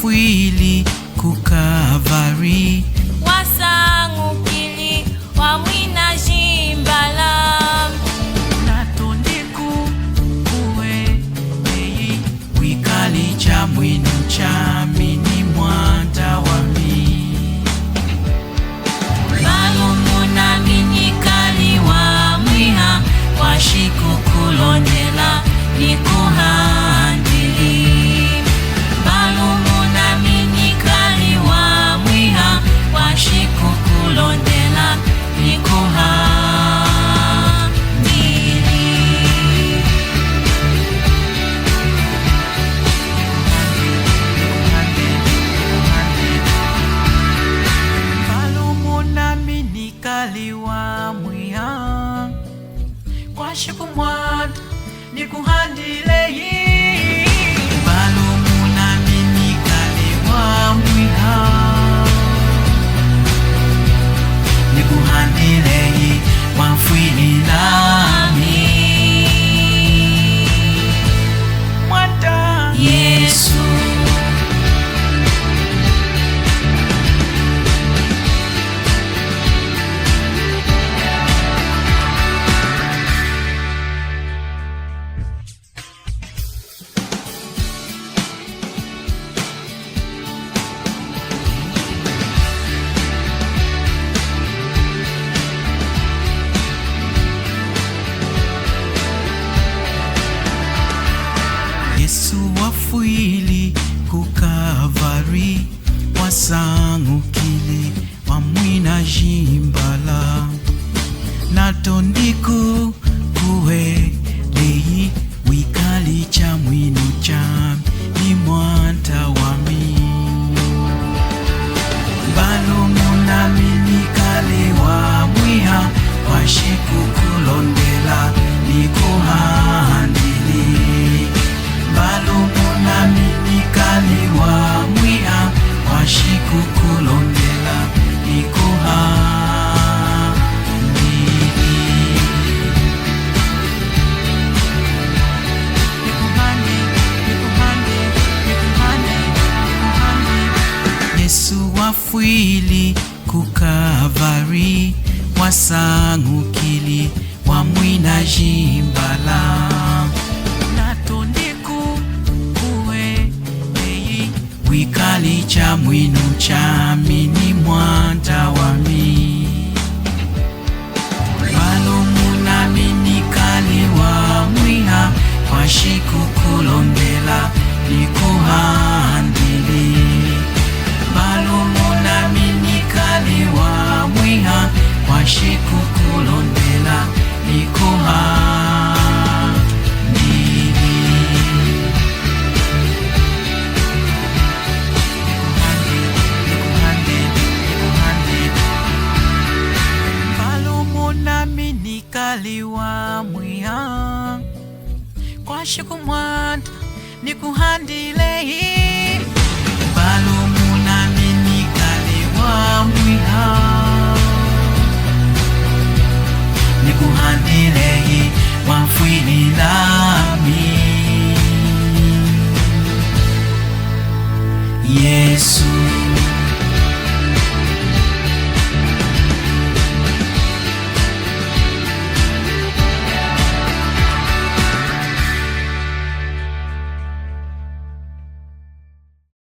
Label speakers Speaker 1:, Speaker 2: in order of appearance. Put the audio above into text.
Speaker 1: wafwili ku Kalvari,
Speaker 2: wasangukili wa mwina jimbala,
Speaker 1: natondiku kuwe eyi wikali cha mwinu chami ni mwanda wami,
Speaker 2: balumuna minikali wa mwiha washiku kulondela nikuhandili, balumuna minikali wa mwiha washiku kulondela nikuhandili.
Speaker 1: balumuna minikali wa mwiha washiku mwanda nikuhandile, balumuna minikali wa mwiha nikuhandile wafwili lami mwanda
Speaker 2: Yesu.
Speaker 1: Yesu wafwili ku Kalvari, wasangukile wa mwina jimbala, natondiku kuwe leyi wikali cha mwinu chami ni mwanta wami, balumuna minikali wa mwiha washiku kulondela nikuhandili, balumuna minikali wa mwiha washiku kulondela nikuhandili. Yesu wafwili ku Kalvari, wasangukili wa mwina jimbala, natondiku kuwe eyi wikali cha mwinu chami ni mwanda wami, balumuna minikali wa mwiha washiku kulondela nikuhandili, balumuna minikali wa mwiha washiku kulondela nikuhandili. Balumuna minikali wa mwiha washiku mwanda nikuhandile, balumuna minikali wa mwiha nikuhandile wafwili lami Yesu.